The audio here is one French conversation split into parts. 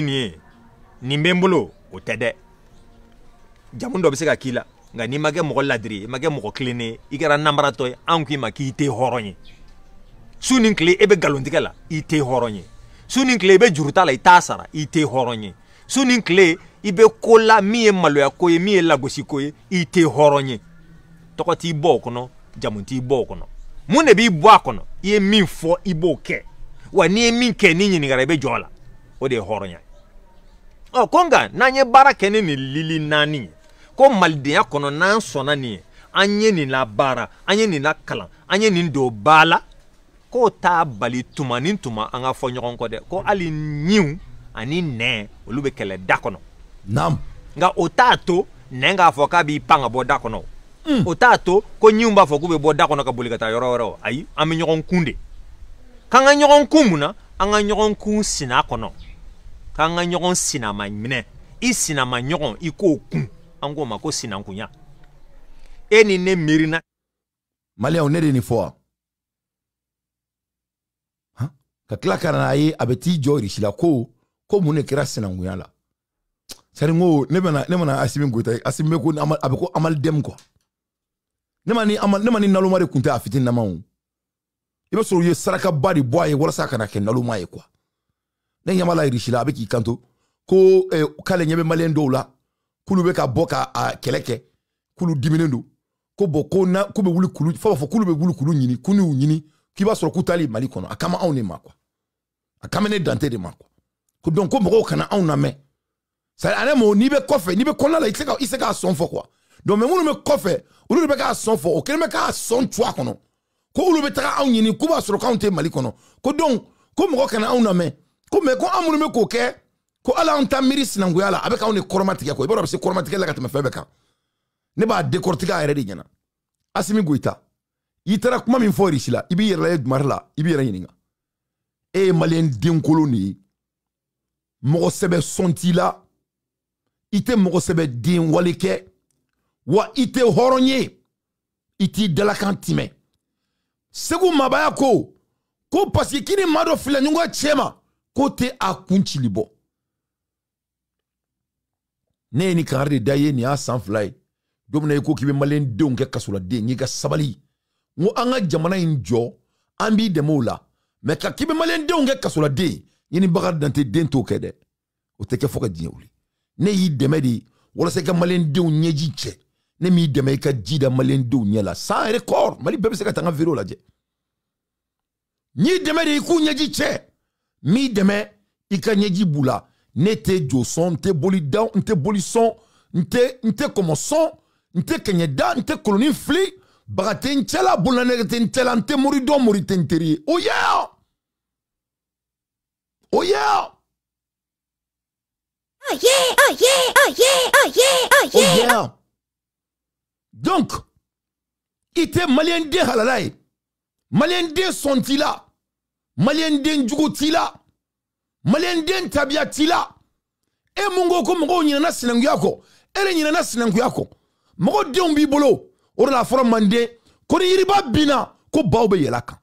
ni mbembolo o tede jamundo be se ka kila nga ni mage mo ladri mage mo klene igara namara toy anki maki te horonye sunin kle ebe galondigala ite horonye sunin kle ebe jurutala itasara ite horonye sunin kle ibe kola miye maloya koye miye lagosi koye ite horonye tokoti bo kono jamunti bo kono mune bi bo kono ye min fo ibo ke wa ni min ke ni nyini gara ebe jola o de horonya o konga nanye bara kene ni lili nani ko maldiya kono nan sona ni anye ni la bara anye ni la kala anye ni do bala ko ta bali tuma ni tuma anga fo nyon ko de ko ali nyiw ani ne olube kele dakono nam nga otato nenga fo ka bi panga bo dakono otato ko nyumba fo kube bo dakono ka bulikata yoro ayi ami nyon kunde kanga nyon kumuna anga nyon kun sina kono kanga nyon sina ma mine isina ma nyon iko kun ango mako sina nkunya eni ne mirina malia onede ni fo ha ka klaka na yi abeti jori shila ko mune kira sina nkunya la sari ngo ne bana asimi ngota asimi ko abeko amal dem ko ne mani naluma de kunta afitin na mawu ibe so ye saraka bari boye wala saka na ken naluma ye kwa ne yamala irishila abeki kanto ko kale nyebe malendo la kulu be ka boka a keleke kulu diminendo ko boko na ko be wuli kulu fa kulu be wuli kulu nyini kunu nyini ki ba soro kutali mali kono akama on makwa akama ne dante de makwa ko donc ko moko kana on na me ça ane mo ni be kofe ni be konna la iseka son fo quoi donc me munu me kofe ulu be ka son fo o kele me ka son twa kono ko ulu be taka on nyini ko ba soro kaunte mali kono ko donc ko moko kana on na me ko me ko amunu me ko ke ko ala on tamiris na nguyala abeka on koromatike ko ibora be se koromatike la katama febeka ne ba décortiquer ayre di nyana asimi goita yitara kuma min fo rishila ibi yerla marla ibi yera yininga e malien din koloni mogo sebe sontila ite mogo sebe din walike wa ite horonye iti dalakantime segu mabaya ko pasi kini mado fila nyunga chema ko te akunchi libo ne ni karde daye ni a sanfly domna yiko kibe malen deun ke kasula de ni ga sabali ngo anga jamana injo ambi de mola me ka kibe malen deun ke kasula de yini bagar dante den to kede o teke foka diewli ne yi demedi wala se ka malen deun nyeji che ne mi deme ka jida malen deun nyela sans record mali bebe se ka tanga vero la je ni demedi ku nyeji che mi deme ika nyeji bula nete joson nte boli down nte boli son nte como son nte kenyeda nte koloni fli bagate nchela bula negete nchela nte morido morite nteri oh yeah oh yeah oh yeah oh yeah oh yeah oh yeah oh yeah oh yeah donc ite malien de halalai malien de sontila malien de njugutila malien den tabiatila e mungo ko mungo nyina na sinangu yako ere nyina na sinangu yako mungo de bi bolo ora la foro mande ko ni riba bina ko bawbe yelaka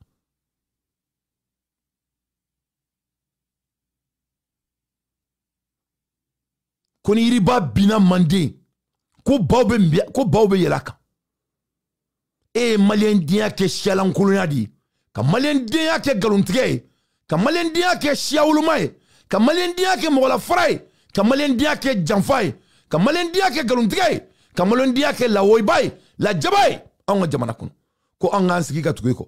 ko ni riba bina mande ko bawbe yelaka e malien dia ke shalan koloniadi ka malien dia ke galuntige ka malien dia ke shiawulumaye ka malien dia ke mola fray ka malien dia ke janfay ka malien dia ke galuntige ka malien dia ke la woybay la jabay anga jamana kuno ko anga ansiki ka tuko ko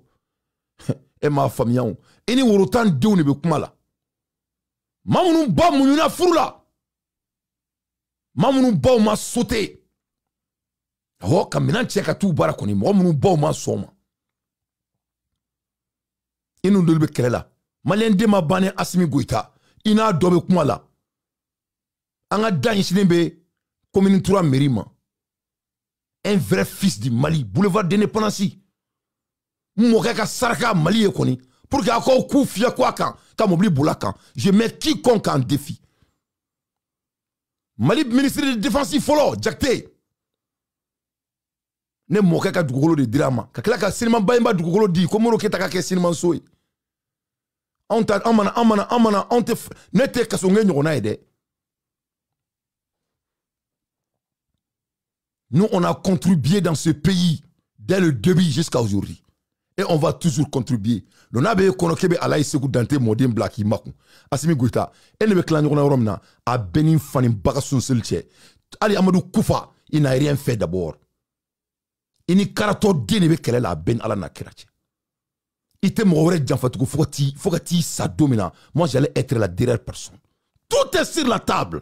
e ma famiyaw ini wurutan diwni be kumala mamunu ba munyuna furula mamunu ba ma sote ho kaminan cheka tu bara koni mamunu ba ma soma inu dolbe kelela malien de ma bane asimi goita ina dobe kumala anga danyi sinembe commune 3 merima un vrai fils du Mali boulevard d'indépendance moka ka saraka Mali e koni pour que ako ku fia kwa kan ka mobli boulakan je mets quiconque en défi Mali ministre de défense folo jakte ne moka ka dugukolo de drama ka kila ka sinima bayimba dugukolo di ko moro ke taka ke sinima soyi Nous, on a contribué dans ce pays dès le début jusqu'à aujourd'hui. Et on va toujours contribuer. Le nabe konokebe alaï sekou dante modem blaki makou. Asimi Goïta. Et ne me clan yon romna a benin fanim bagasun selche. Ali Amadou Koufa, il n'a rien fait d'abord. Il n'y karato dine be kele la ben ala na kerache. Il était mort de Djanfatou, faut que tu ça domina. Moi, j'allais être la dernière personne. Tout est sur la table.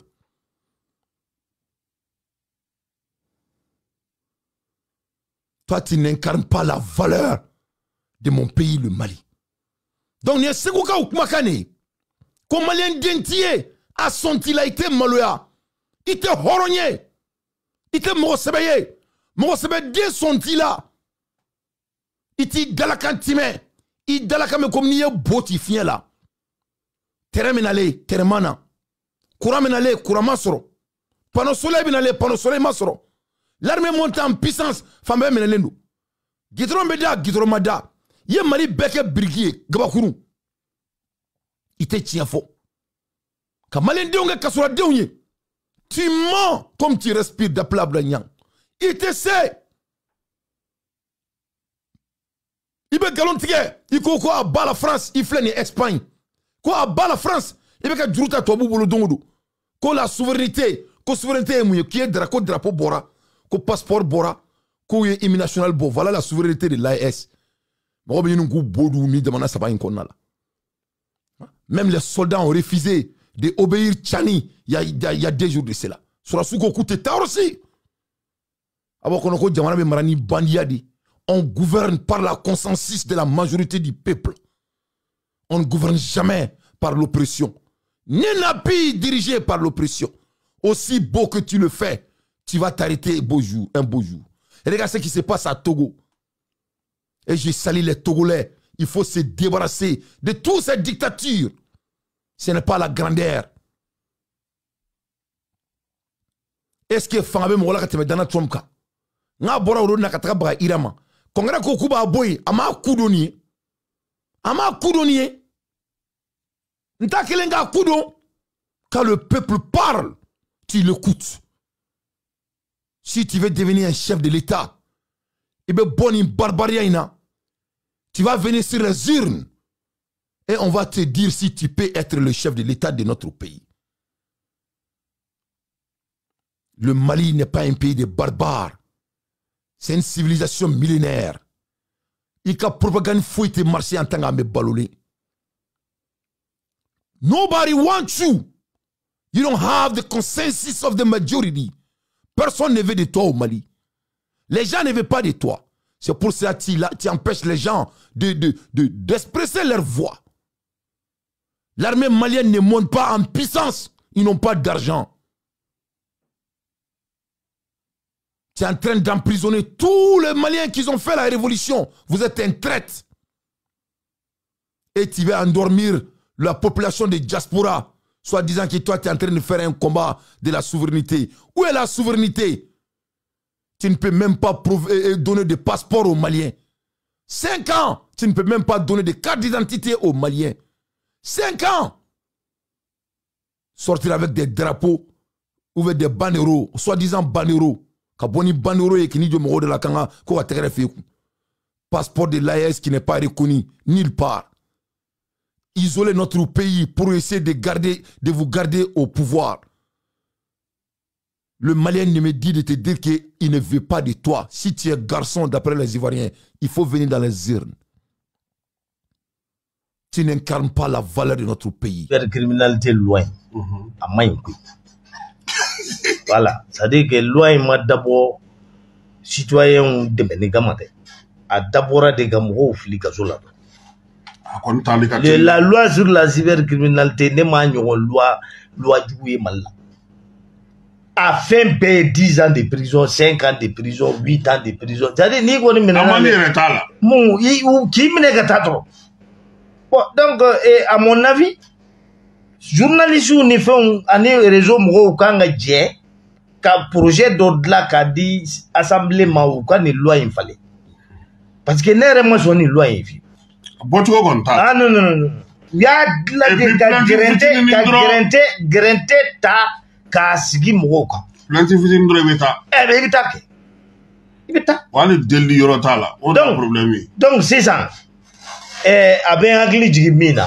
Toi, tu n'incarnes pas la valeur de mon pays, le Mali. Donc, il y a ce qu'on Makane. Comme Malien d'entier a senti la été maloya. Il était horogné. Il était morosebeye. Morosebeye dès senti là. Il était dalakantime. Il dalakame comme ni boti fien là. Terre menale, terre mana. Courant menale, courant masoro. Pano soleil menale, pano soleil masoro. L'armée monte en puissance. Femme menelendo. Gitron beda, gitron mada. Yé Mali beke briguier, gabakourou. Il te tient faux. Quand Malien déonge kassoura déonge. Tu mens comme tu respires d'appeler Blagnan. Il te sait. Il veut galon tigre. Il faut quoi à la France, il flène Espagne. Quoi à la France, il veut que Djouta Toabou Bolo Dongo. Quoi la souveraineté est mouillée, qui est drapeau Bora, quoi passeport Bora, quoi est hymne national Bo. Voilà la souveraineté de l'AES. Même les soldats ont refusé d'obéir Tchani il y a 2 jours de cela. Sur la soukou tard aussi. On gouverne par la consensus de la majorité du peuple. On ne gouverne jamais par l'oppression. Ni n'a pays dirigé par l'oppression. Aussi beau que tu le fais, tu vas t'arrêter un beau jour. Et regarde ce qui se passe à Togo. Et je salue les Togolais. Il faut se débarrasser de toute cette dictature. Ce n'est pas la grandeur. Est-ce que Fangabe Mola Kateme Dana Trumka? Nga bora uro na kataka baga irama. Kongra kokuba aboy ama kudoni. Ama kudoni. Nta kelenga kudo. Quand le peuple parle, tu l'écoutes. Si tu veux devenir un chef de l'État, et bien bon barbariana. Tu vas venir sur les urnes et on va te dire si tu peux être le chef de l'État de notre pays. Le Mali n'est pas un pays de barbares. C'est une civilisation millénaire. Il y a propagande fouille marcher en tant que balolé. Nobody wants you. You don't have the consensus of the majority. Personne ne veut de toi au Mali. Les gens ne veulent pas de toi. C'est pour ça que tu empêches les gens d'expresser leur voix. L'armée malienne ne monte pas en puissance. Ils n'ont pas d'argent. Tu es en train d'emprisonner tous les Maliens qui ont fait la révolution. Vous êtes un traître. Et tu vas endormir la population de diaspora, soit disant que toi tu es en train de faire un combat de la souveraineté. Où est la souveraineté? Tu ne peux même pas donner de passeport aux Maliens. 5 ans, tu ne peux même pas donner de carte d'identité aux Maliens. 5 ans. Sortir avec des drapeaux ou avec des banderoles, soi-disant banderoles. Kaboni banderoles et qui n'y de la kanga, quoi passeport de l'AES qui n'est pas reconnu nulle part. Isoler notre pays pour essayer de vous garder au pouvoir. Le Malien ne me dit de te dire qu'il ne veut pas de toi. Si tu es garçon, d'après les Ivoiriens, il faut venir dans les urnes. Tu n'incarnes pas la valeur de notre pays. La criminalité loin. À Maïnkou. Voilà. C'est-à-dire que loin m'a d'abord citoyen de Ménégamate. A d'abord des Gamou Filikazola. La loi sur la cybercriminalité n'est pas une loi du mal. A fait 10 ans de prison, 5 ans de prison, 8 ans de prison. C'est-à-dire, ni qu'on donc, à mon avis, journaliste ou ne fait un réseau ou quand un projet d'au-delà qu'a dit assemblée ou quand une loi il fallait. Parce que n'est pas une loi il faut. Ah non. u y'a dilan de ka gɛrɛntɛ ta k'a sigi mɔgɔw kan. Plainte fitinin dɔrɔn i bɛ taa. Mais i bɛ taa kɛ. I bɛ taa. Wa hali deli yɔrɔ t'a la. O de ye problème ye. Donc sisan a bɛ n hakili jigin min na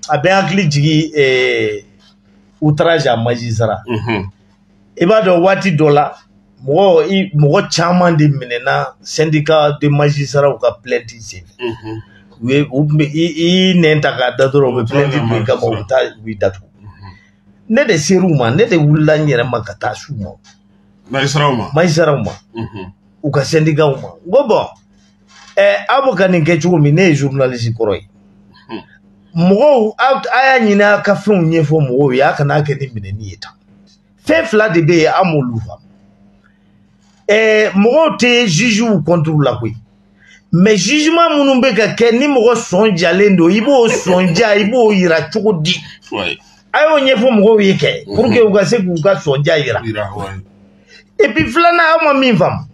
a bɛ n hakili jigin outrage à magistrat. I b'a dɔn waati dɔ la mɔgɔ caman de minɛna syndicat de magistrats ka plainte senfɛ. I nɛn ta k'a da dɔrɔn u bɛ plainte min kama u bɛ taa u b'i datugu. Ne de ser'u ma ne de wulila n yɛrɛ ma ka taa s'u ma. Magistrats ma. U ka syndicat ma. N ko bon aw bɛ ka nin kɛ cogo min ne ye journaliste kɔrɔ ye. Mɔgɔw a y'a ɲini a ka fɛnw ɲɛfɔ mɔgɔw ye a kana kɛ ni minɛni ye tan. Fɛn fila de bɛ yen an m'olu faamu. Mɔgɔw tɛ juges contre la koyi. Mais jugement minnu bɛ ka kɛ ni mɔgɔ sɔn jalen don i b'o sɔn ja i b'o yira cogo di. A y'o ɲɛfɔ mɔgɔw ye kɛ pour que u ka se k'u ka sɔn ja yira. Et puis filanan aw ma min faamu.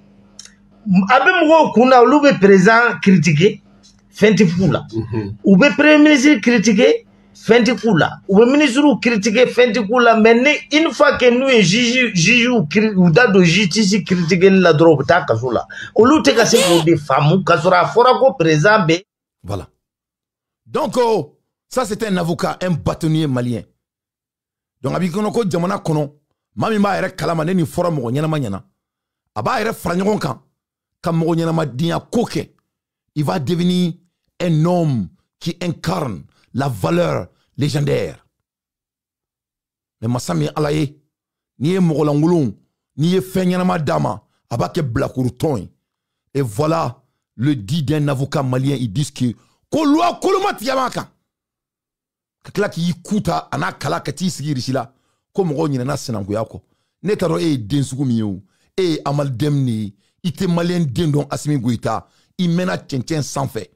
A bɛ mɔgɔw kun na olu bɛ président critiquer fɛn tɛ f'u la. U bɛ premier ministre critiquer fɛn tɛ k'u la. U bɛ ministres critiquer fɛn tɛ k'u la. Mais ni une fois que n'u ye juge u da don justice critiquer la dɔrɔn u bɛ taa kaso la. Olu tɛ ka se k'o de faamu k'a sɔrɔ a fɔra ko président bɛ. Voilà. Donc ça c'était un avocat, un bâtonnier malien. Donc a b'i kɔnɔ ko jamana kɔnɔ maa min b'a yɛrɛ kalama ne nin fɔra mɔgɔ ɲɛnama ɲɛna a b'a yɛrɛ fara ɲɔgɔn kan ka mɔgɔ ɲɛnamadenya ko kɛ. Il va devenir un homme qui incarne la valeur légendaire. Mais masa min ala ye n'i ye mɔgɔlankolon n'i ye fɛn ɲɛnama d'a ma a b'a kɛ bilakoroton ye. Et voilà le dit d'un avocat malien. Ils disent que ko loi koloma tigɛma kan ka tila k'i kuta a n'a kala ka t'i sigi irisi la ko mɔgɔw ɲinɛna sinankuya kɔ. Ne t'a dɔn e ye den sugu min ye o e ye amalidɛm de ye i tɛ maliyɛn den dɔn Assimi Goïta i mɛnna cɛncɛn sanfɛ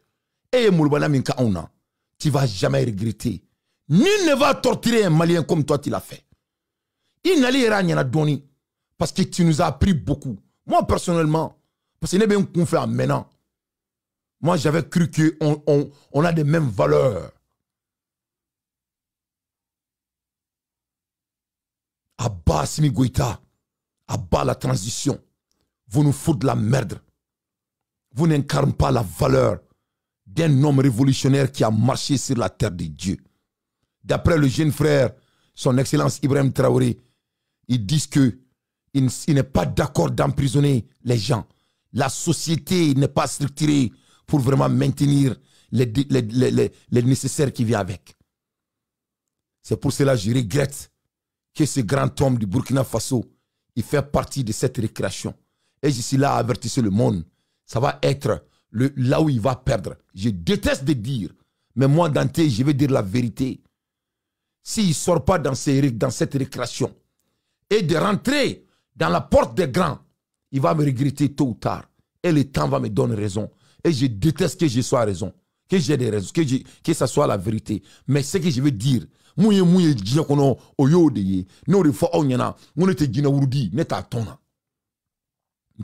e ye molobaliya min ka anw na tu vas jamais regretter. Nul ne va torturer un malien comme toi tu l'as fait. I nali yɛrɛ a ɲɛna dɔɔni parce que tu nous as appris beaucoup. Moi personnellement parce que ne bɛ n kun fɛ a mɛnna. Moi j'avais cru que on a les mêmes valeurs. À bas Assimi Goïta, à bas la transition, vous nous foutez de la merde. Vous n'incarnez pas la valeur d'un homme révolutionnaire qui a marché sur la terre de Dieu. D'après le jeune frère, son excellence Ibrahim Traoré, ils disent que il n'est pas d'accord d'emprisonner les gens. La société n'est pas structurée pour vraiment maintenir les nécessaires qui viennent avec. C'est pour cela que je regrette que ce grand homme du Burkina Faso, il fait partie de cette récréation. Et je suis là à avertir le monde. Ça va être là où il va perdre. Je déteste de dire, mais moi, Dante, je vais dire la vérité. S'il ne sort pas dans cette récréation et de rentrer dans la porte des grands, il va me regretter tôt ou tard. Et le temps va me donner raison. Et je déteste que je sois raison. Que j'ai des raisons. Que ça soit la vérité. Mais ce que je veux dire, mouye djina kono oyo de ye no de fo onyana ngone te djina wurudi ne ta tona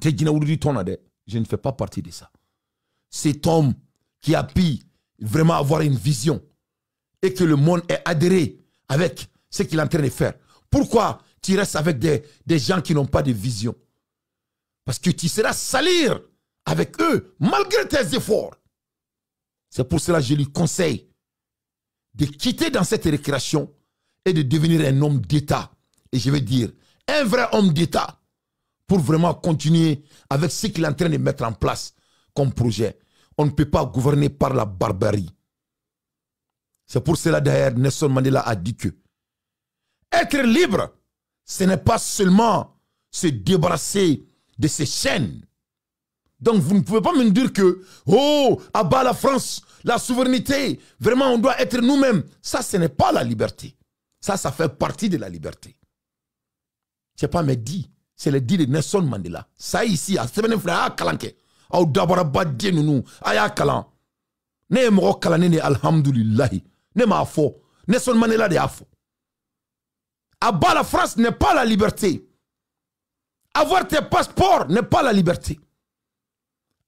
te djina wurudi tona de je ne fais pas partie de ça. Cet homme qui a pu vraiment avoir une vision et que le monde est adhéré avec ce qu'il est en train de faire. Pourquoi tu restes avec des gens qui n'ont pas de vision? Parce que tu seras salir avec eux malgré tes efforts. C'est pour cela que je lui conseille de quitter dans cette récréation et de devenir un homme d'État. Et je vais dire, un vrai homme d'État pour vraiment continuer avec ce qu'il est en train de mettre en place comme projet. On ne peut pas gouverner par la barbarie. C'est pour cela d'ailleurs Nelson Mandela a dit que être libre, ce n'est pas seulement se débarrasser de ces chaînes. Donc vous ne pouvez pas me dire que, oh, à bas la France, la souveraineté, vraiment on doit être nous-mêmes. Ça, ce n'est pas la liberté. Ça fait partie de la liberté. Ce n'est pas mes dits, c'est le dit de Nelson Mandela. Ça ici, à Sébène Frère, Kalanke, au Dabaraba Dienounou, Aya Kalan. Ne mo kalane ne alhamdulillah. Ne ma fo. Nelson Mandela de afo. À bas la France n'est pas la liberté. Avoir tes passeports n'est pas la liberté.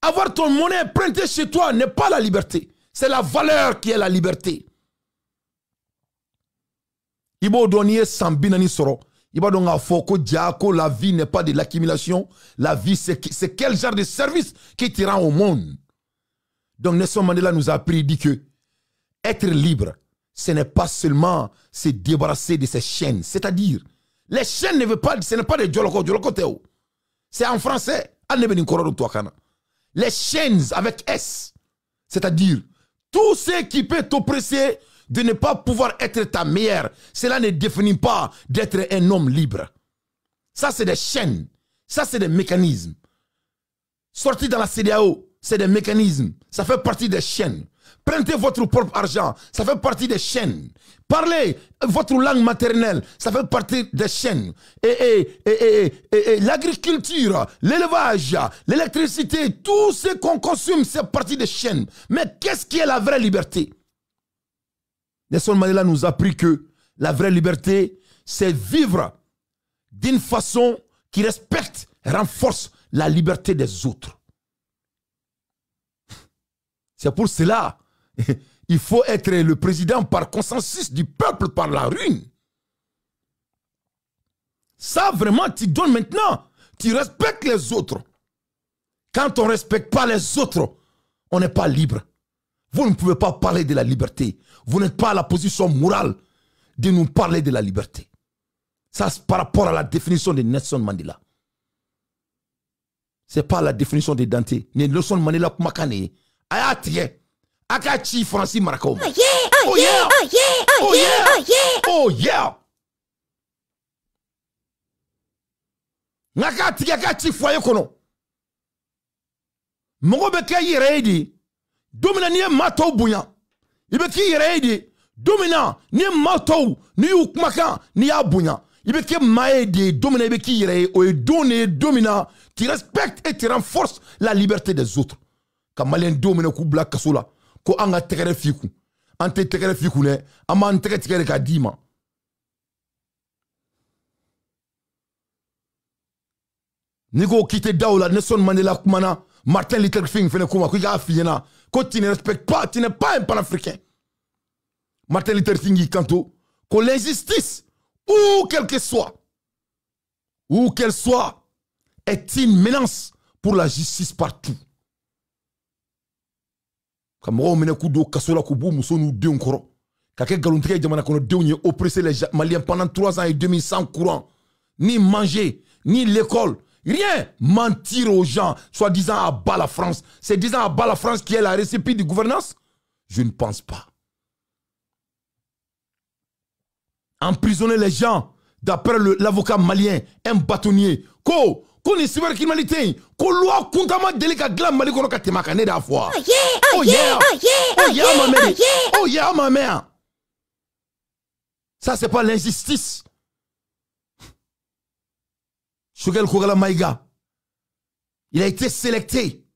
Avoir ton monnaie prêtée chez toi n'est pas la liberté. C'est la valeur qui est la liberté. Ibo donnier sambina ni soro. Iba donc a foko diako, la vie n'est pas de l'accumulation. La vie, c'est quel genre de service qui te rend au monde. Donc Nelson Mandela nous a appris, dit que être libre, ce n'est pas seulement se débarrasser de ces chaînes. C'est-à-dire, les chaînes ne veulent pas, ce n'est pas des djoloko, djoloko teo. C'est en français. Les chaînes avec S. C'est-à-dire, tout ce qui peut t'oppresser de ne pas pouvoir être ta meilleure, cela ne définit pas d'être un homme libre. Ça, c'est des chaînes. Ça, c'est des mécanismes. Sortir dans la CEDEAO, c'est des mécanismes. Ça fait partie des chaînes. Prêtez votre propre argent, ça fait partie des chaînes. Parlez votre langue maternelle, ça fait partie des chaînes. Et l'agriculture, l'élevage, l'électricité, tout ce qu'on consomme, c'est partie des chaînes. Mais qu'est-ce qui est la vraie liberté? Nelson Mandela nous a appris que la vraie liberté, c'est vivre d'une façon qui respecte et renforce la liberté des autres. C'est pour cela il faut être le président par consensus du peuple par la ruine. Ça vraiment, tu donnes maintenant. Tu respectes les autres. Quand on ne respecte pas les autres, on n'est pas libre. Vous ne pouvez pas parler de la liberté. Vous n'êtes pas à la position morale de nous parler de la liberté. Ça, c'est par rapport à la définition de Nelson Mandela. Ce n'est pas la définition de Dante. Nelson Mandela Kumakane. Ayatie. Akachi Francis Maracom. Oh yeah, oh yeah, oh yeah, oh yeah, oh yeah. Oh yeah. Nakati akachi foye kono. Mongo beke yiredi. Domina ni mato bunya. Ibeki yiredi. Domina ni mato ni ukmaka ni abunya. Ibeki maedi. Domina ibeki yiredi. O donne domina. Tu respectes et tu renforces la liberté des autres. Comme malien domina kubla kasola. Ko anga tegere fiku ante tegere fiku ne ama ante tegere ka dima niko kite daola Nelson Mandela kumana Martin Luther King fene kuma ko ga fiena ko tu ne respectes pas, tu n'es pas un panafricain. Martin Luther King kanto ko l'injustice où quelle qu'elle soit est une menace pour la justice partout. Comme on mène coup d'eau, kasola kubu, moussou de koro. Kake galuntre jamana kono de oppressé les Maliens pendant 3 ans et demi sans courant, ni manger, ni l'école, rien. Mentir aux gens, soi-disant à bas la France. C'est disant à bas la France qui est la récipient de gouvernance? Je ne pense pas. Emprisonner les gens, d'après l'avocat malien, un bâtonnier, ko ni cybercriminalité, ko loi kuntama delika glam mali kono katemaka ne da fois. Oh yeah, oh yeah, oh yeah, oh yeah, ma mère. oh yeah. Oh yeah, ma mère. Ça c'est pas l'injustice. Shugel Kogala Maïga, il a été sélecté.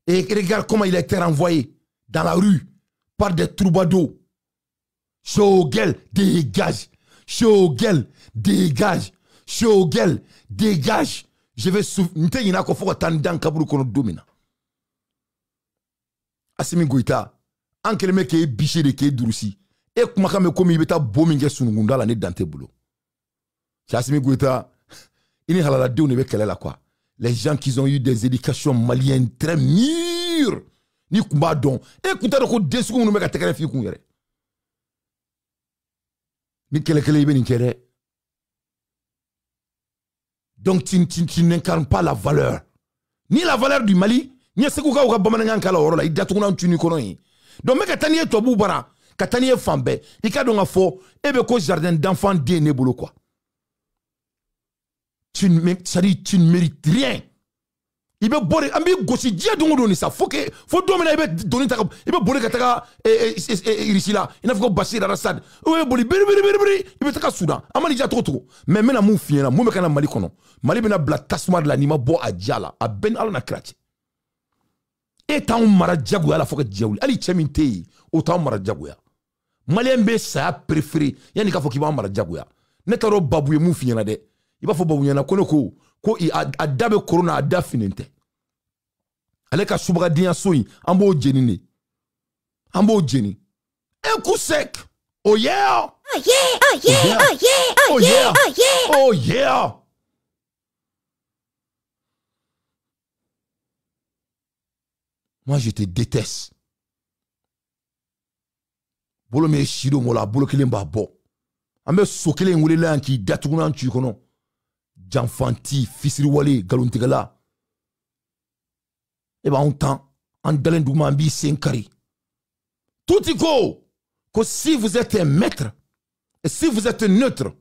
Et regarde comment il a été renvoyé dans la rue par des troubadours. Shogel, dégage. Shogel, dégage. Shogel, dégage. Je vais souffrir. Il y a un faut attendre Kabulu kono domina. Assimi Goïta, en quel mec est biché de qui Durusi. Et comment comme il beta bominge sunugunda la ne dante boulot. Assimi Goïta, il y a la deux ne veut qu'elle est là quoi. Les gens qui ont eu des éducations maliennes très mûres. Ni kumba don. Écoutez donc des secondes nous mec à te faire fille ni quelle est ni quelle. Donc tu n'incarnes pas la valeur. Ni la valeur du Mali, ni ce qu'on a bamanangan kala orola, il date qu'on a tenu konoyi. Donc mec kataniye tobu bara, kataniye fambe, il ka donc a fo, ebe ko jardin d'enfants déné bolo quoi. Tu ne mérites rien. Il veut boire, ambi gosi dia dongo doni ça. Faut dominer, il veut donner ta, il veut boire kataka irisila. Il n'a fait que Bachir al-Assad. Il veut boire, il veut taka Soudan. Amani dia trop. Mais maintenant mou fiena, mou mekana Mali kono. Mali bena bla tasma de l'anima bo a diala, a ben ala na krati. Et ta mara diagoya la faut que diaouli. Ali cheminte, autant mara diagoya. Mali mbe sa préféré. Yani ka faut qu'il va mara diagoya. Netaro babouye mou fiena de. Il va faut babouye na kono ko a dabe corona a da finente. Ale ka subra diya soyi ambo jenine. Ambo jeni. Un coup sec. Oh yeah! Oh yeah! Oh yeah! Oh yeah! Oh Oh yeah! yeah! Oh yeah! Oh yeah! Moi, je te déteste. Bolo me shido mola bolo kelen ba bo. Ambe so kelen wele lan ki datuguna nchu kono. Janfanti fisiri wale galuntigala. Et ben, on temps, en dalen doumambi senkari. Tout y go, que si vous êtes un maître, et si vous êtes neutre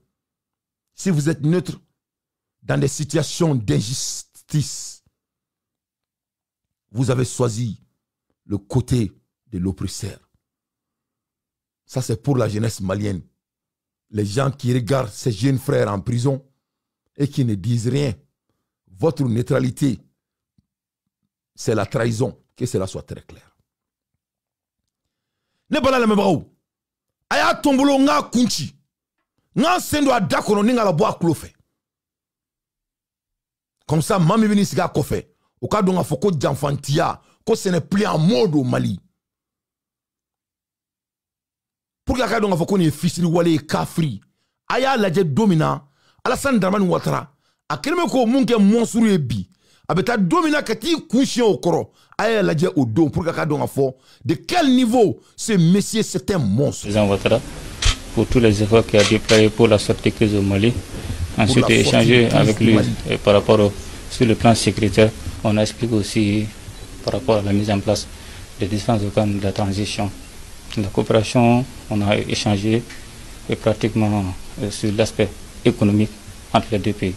dans des situations d'injustice, vous avez choisi le côté de l'oppresseur. Ça, c'est pour la jeunesse malienne. Les gens qui regardent ces jeunes frères en prison et qui ne disent rien. Votre neutralité, c'est la trahison. Que cela soit très clair. Ne bala le mebaou. Aya tombolo nga kunchi. Nga sendo a dakono ninga la boa klofe. Comme ça, mami vini siga kofe. Au cas donga foko janfantia. Ko ce n'est plus en mode au Mali. Pour que donga foko ni fisiri wale kafri. Aya laje domina. Alassane Dramane Ouattara. A kelme ko munke monsuru ebi. Abeta domina kati kouchien au koro. Aye la dje au don pour kaka donga fo. De quel niveau ce monsieur c'est un monstre. Président Ouattara pour tous les efforts qu'il a déployés pour la sortie de crise au Mali. Ensuite échanger avec lui par rapport sur le plan sécuritaire. On a expliqué aussi par rapport à la mise en place des différents organes de la transition. La coopération, on a échangé pratiquement sur l'aspect économique entre les deux pays.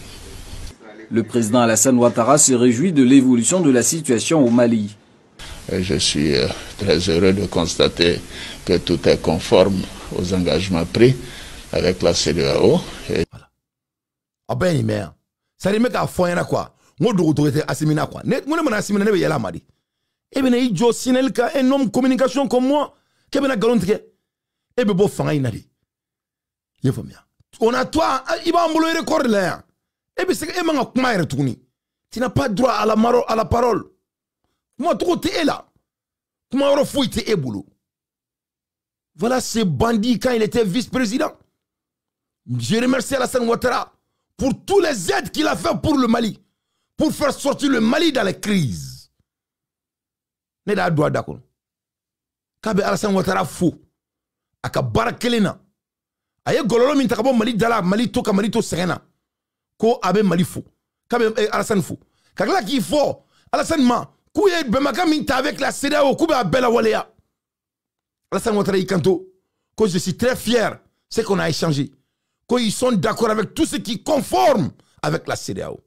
Le président Alassane Ouattara se réjouit de l'évolution de la situation au Mali. Je suis très heureux de constater que tout est conforme aux engagements pris avec la CEDEAO. Voilà. Ah ben, merde. Ça dit, mec, à fond, y'en a quoi? Moi, de l'autorité, assimina quoi? Moi, je assimina, ne vais pas madi. Eh bien, il y a un homme de communication comme moi, qui est un galon de eh bien, bon, fanga, il n'a dit. Il faut bien. On a toi, il va me le record là. Eh bien, c'est que tu n'as pas droit à la parole. Moi, tu es là. Comment on refouille tes boulot? Voilà ce bandit quand il était vice-président. Je remercie Alassane Ouattara pour tous les aides qu'il a fait pour le Mali. Pour faire sortir le Mali dans les crises. N'est pas droit d'accord. Quand Alassane Ouattara fou, aka barakelena. Aye gololo min takabo Mali dala Mali to ka Mali to serena. Ko abe Mali fou. Kabe Alassane fou. Kakla ki fo Alassane ma kouye bemaka minta avec la CEDEAO koube abela walea. Alassane Ouattara ikanto que je suis très fier c'est qu'on a échangé. Qu'ils sont d'accord avec tout ce qui conforme avec la CEDEAO.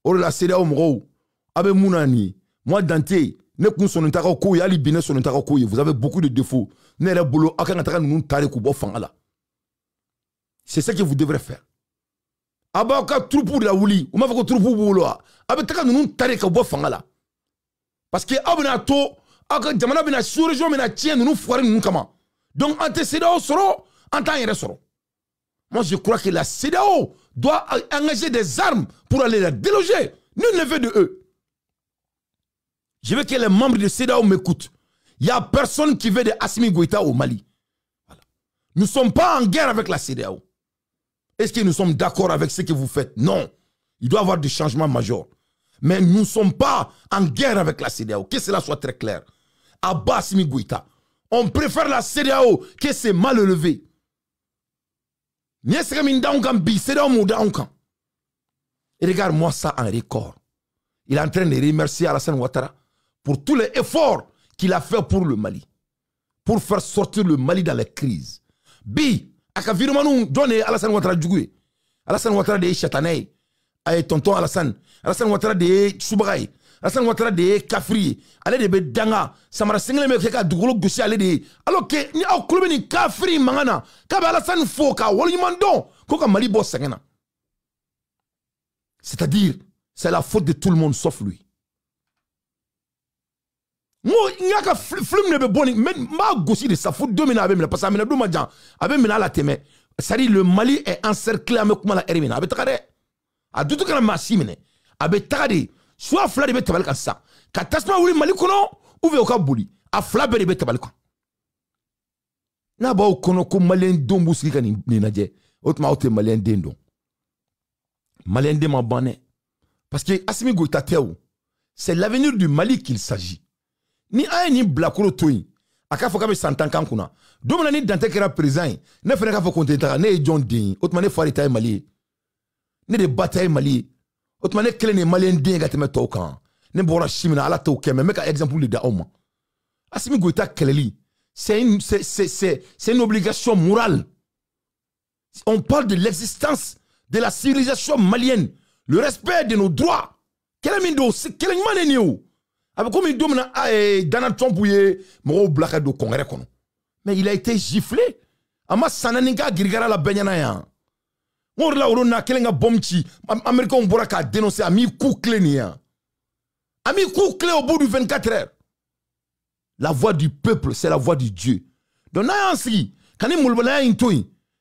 Or la CEDEAO mro abe mounani moi Dante ne kun son ntaka ko yali bine son ntaka ko vous avez beaucoup de défauts. Ne le bolo akanga taka nun tare ko bo fangala. C'est ce que vous devrez faire. Abaka troupe de la wuli, ou m'a fait troupe bolo abe taka nun tare ko bo fangala. Parce que abna to aka jamana bina sous-région bina tien nous foire nous kama. Donc antécédent soro en temps y soro. Moi je crois que la CEDEAO doit engager des armes pour aller la déloger. Nul ne veut de eux. Je veux que les membres de CEDEAO m'écoutent. Il n'y a personne qui veut de Assimi Goïta au Mali. Voilà. Nous ne sommes pas en guerre avec la CEDEAO. Est-ce que nous sommes d'accord avec ce que vous faites? Non. Il doit y avoir des changements majeurs. Mais nous ne sommes pas en guerre avec la CEDEAO. Que cela soit très clair. Abba Assimi Goïta. On préfère la CEDEAO que c'est mal élevé. Et regarde-moi ça en record. Il est en train de remercier Alassane Ouattara pour tous les efforts qu'il a fait pour le Mali. Pour faire sortir le Mali dans les crises. Bi, akavirumanu donne Alassane Ouattara djougoué. Alassane Ouattara de Chatané. Aye tonton Alassane. Alassane Ouattara de Soubagaï. Alassane Ouattara de Kafri. Allez de Bedanga. Samara Sengle me keka dougolo gossi allez de. Alors que ni au club ni Kafri mangana. Kabe Alassane Foka. Walimando. Koka Mali boss sengena. C'est-à-dire, c'est la faute de tout le monde sauf lui. Moi, il n'y a qu'un film ne peut pas mais ma gossi de sa faute domine avec parce que amena duma jan avec mena la teme. C'est-à-dire le Mali est encerclé avec comment la erimina. Avec takade. A tout que la massimine. Avec takade. Soit fla de betabal kan sa. Katasma wuli Mali kono ou ve oka boli. A fla be de betabal kan. n'a ba kono ko malien don buski kan ni naje otma ote malien den don malien de ma bané parce que Assimi Goïta Théo c'est l'avenir du Mali qu'il s'agit ni ay ni blakoro toyi aka foka be santan kan kuna domana ni dante kera président ne fere ka fo kontenta ne John Din otma ne farita Mali ne de bataille Mali otma ne kele ne malien den ga teme to kan ne bora chimina ala to keme me ka exemple de da oma Assimi Goïta keleli c'est une obligation morale. On parle de l'existence de la civilisation malienne, le respect de nos droits. Quel est le avec comme il domine Donald Trump ou Black do Congrès. Mais il a été giflé. Ama sananinga girigara la benyana ya. On la orona kelenga bomchi américain on bora ka dénoncer ami coup clé nia. Ami coup clé au bout de 24 heures. La voix du peuple, c'est la voix du Dieu. Donc,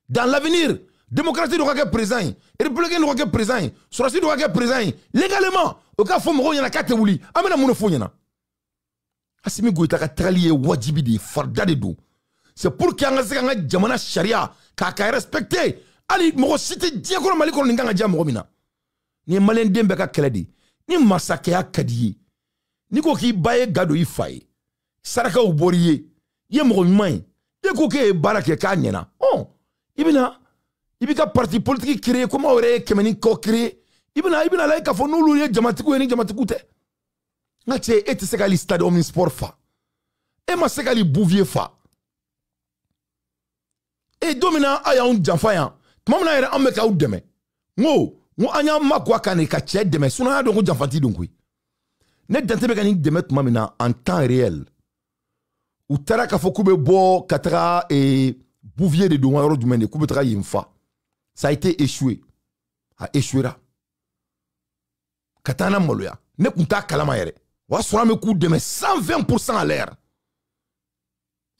dans l'avenir, démocratie doit être présente, républicain doit être présent, société doit être présent, légalement, au cas où il y a 4 wouli, amena moun fo yana. Assimi Goïta ka tralier wajibi de farda de do. C'est pour qu'il y ait un jamana sharia, ka respecté. Ali, mo cité diakoro mali ko ninga jam mo mina. Ni malen dembe ka keledi, ni masake ya kadiye. Ni ko ki baye gado yi faye. Saraka ou boriye, ye mo man, ye ko ke barake ka nyena. Oh, ibina parti politique créé comment aurait kemeni ko créé. Ibina la ka fo nulu ye jamatiku ni jamatiku te. Ngache eti sekali stade omnisport fa. E ma sekali bouvier fa. E domina aya un janfa ya. Mamna era ameka ou deme. Ngo anya makwa kane ka che deme suna do ko janfanti donkui. Ne dante be kanik deme mamina en temps réel. Ou tara ka foku be bo katara et bouvier de douan du mene kubetara yimfa. Ça a été échoué. A échouera. Katana moloya. Ne kunta kalama yere. Wa sura me coup de 120% à l'air.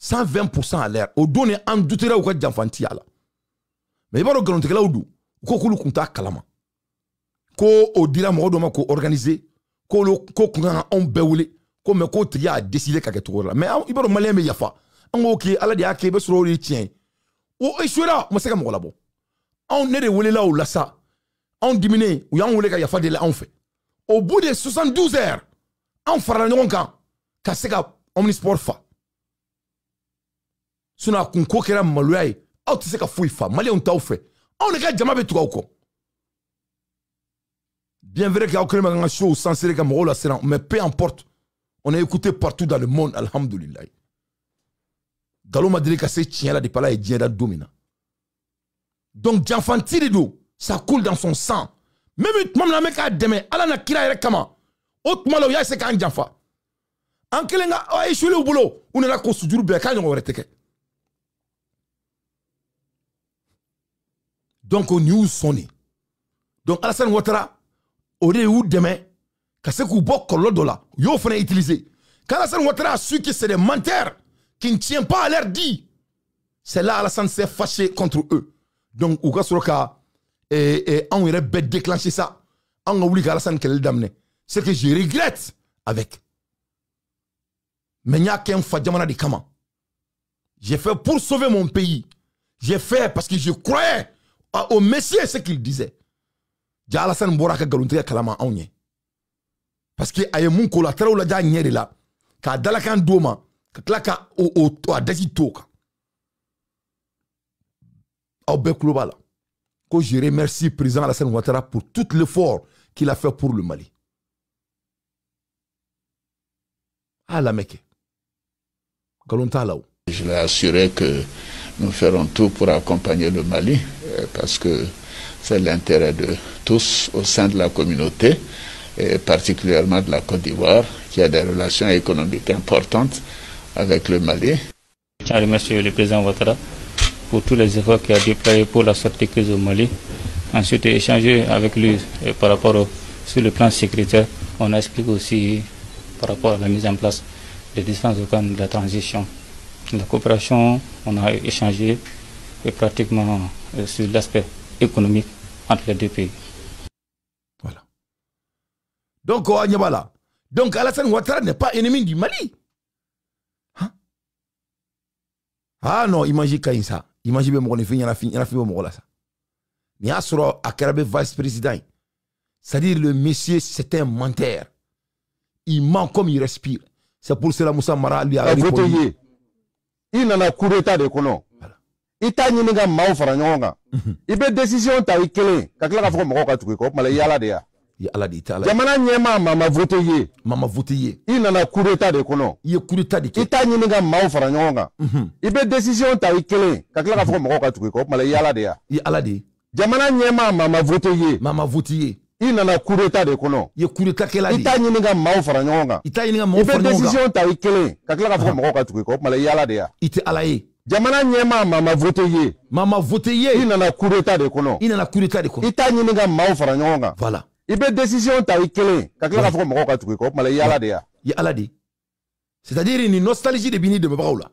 120% à l'air. O donne en doutera ou ka janfanti ala. Mais il va regarder là où ko kulu kunta kalama. Ko o dira mo do ma ko organiser. Ko kunga on bewule. Comme ko tria a décidé ka keto la. Mais il va malien me yafa. Ngo ki ala dia ke be suro ri tien. O échouera mo seka mo la bon. On ne de wole là ou là ça. On diminue ou yan wole ka yafa de là on fait. Au bout de 72 heures, on fera le kan ka seka omnisport fa. Suna kun ko kera maluai, au te seka fui fa, mali on t'a fait. On ne ka jama be tuka ko. Bien vrai qu'il y a aucun moment show sans serrer comme rôle à mais peu importe. On est écouté partout dans le monde, alhamdulillah. Galo madri ka se tient là de pala et dien da domina. Donc Janfanti de do, ça coule dans son sang. Même la mec a demain, ala na kira ere kama. Autrement là, il y a ce qu'on janfa. En kelenga, a échoué au boulot. On est là qu'on se dure bien quand on va rester. Donc on news sonné. Donc Alassane Ouattara, aurait eu demain, qu'à ce qu'on boit qu'on l'odola, yo fera utiliser. Quand Alassane Ouattara a su que c'est des menteurs qui ne tiennent pas à l'air dit, c'est là Alassane s'est fâché contre eux. Donc Ouga Soroka on aurait bête déclencher ça. On a oublié qu'Alassane qu'elle damne. C'est que je regrette avec. Mais il n'y a qu'un fadjamana de Kama. J'ai fait pour sauver mon pays. J'ai fait parce que je croyais au Messie ce qu'il disait. J'ai Alassane Boraka Galuntia Kalama Aounye. Parce que aye mon collatéral ou la dernière là. Ka dalakan doma. Ka klaka au adagi toka. Au Beklobala. Que je remercie le président Alassane Ouattara pour tout l'effort qu'il a fait pour le Mali. Ah la mec. Je l'ai assuré que nous ferons tout pour accompagner le Mali parce que c'est l'intérêt de tous au sein de la communauté et particulièrement de la Côte d'Ivoire qui a des relations économiques importantes avec le Mali. Je tiens à remercier le président Ouattara pour tous les efforts qu'il a déployés pour la sortie de crise au Mali. Ensuite, échanger avec lui par rapport sur le plan sécuritaire. On a expliqué aussi par rapport à la mise en place des différents organes de la transition. La coopération, on a échangé pratiquement sur l'aspect économique entre les deux pays. Voilà. Donc, Donc Alassane Ouattara n'est pas ennemi du Mali. Hein? Ah non, imagine quand ça. Imagine mon fin yana fin mon là ça. Ni asro akarabe vice-président. C'est-à-dire le monsieur c'est un menteur. Il ment comme il respire. C'est pour cela Moussa Mara lui a répondu. Il n'en a coup d'état de kono. Il t'a ni nga mau fara nyonga. Il be décision ta ikele. Kakla ka foko moko ka tuko mala yala de ya. Yala de ta. Jamana nyema mama voté ye. Mama voté ye. Il n'en a coup d'état de kono. Il coup d'état de. Il t'a ni nga mau fara nyonga. Il be décision ta ikele. Kakla ka foko moko ka tuko mala yala de ya. Yala de. Jamana nyema mama voté ye. Mama voté ye. Il n'en a coup d'état de kono. Il coup d'état kela de. Il t'a ni nga mau fara nyonga. Il t'a ni nga mau fara nyonga. Il be décision ta ikele. Kakla ka foko moko ka tuko mala yala de ya. Il te alaye. Jamana nyema mama voté ye. Mama voté ye. Il n'en a coup d'état de kono. Il n'en a coup d'état de kono. Il t'a ni nga mau fara nyonga. Voilà. Il be décision ta ikele. Kakla ka foko moko ka tuko mala yala de ya. Yala de. C'est-à-dire une nostalgie de Bini de Mabaoula.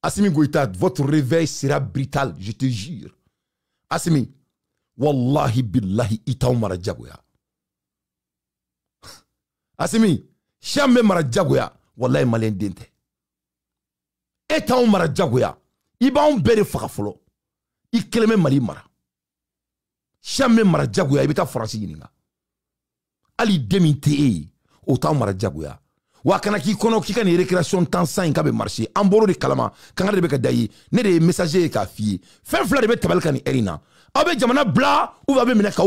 Assimi Goïta, votre réveil sera brutal, je te jure. Assimi, wallahi billahi itaw mara jagoya. Assimi, jamais mara jagoya, wallahi malien dente. Etaw mara jagoya, iba on bere faka folo. Ikeleme mali mara. Jamais mara jagoya, ibita farasi yininga. Ali demite ota mara jagoya. Wa kana ki kono ki kan récréation temps 5 ka be marché en boro de kalama kan de be ka dayi ne de messager ka fi fe fla de be tabal kan erina abe jamana bla ou va be mina ka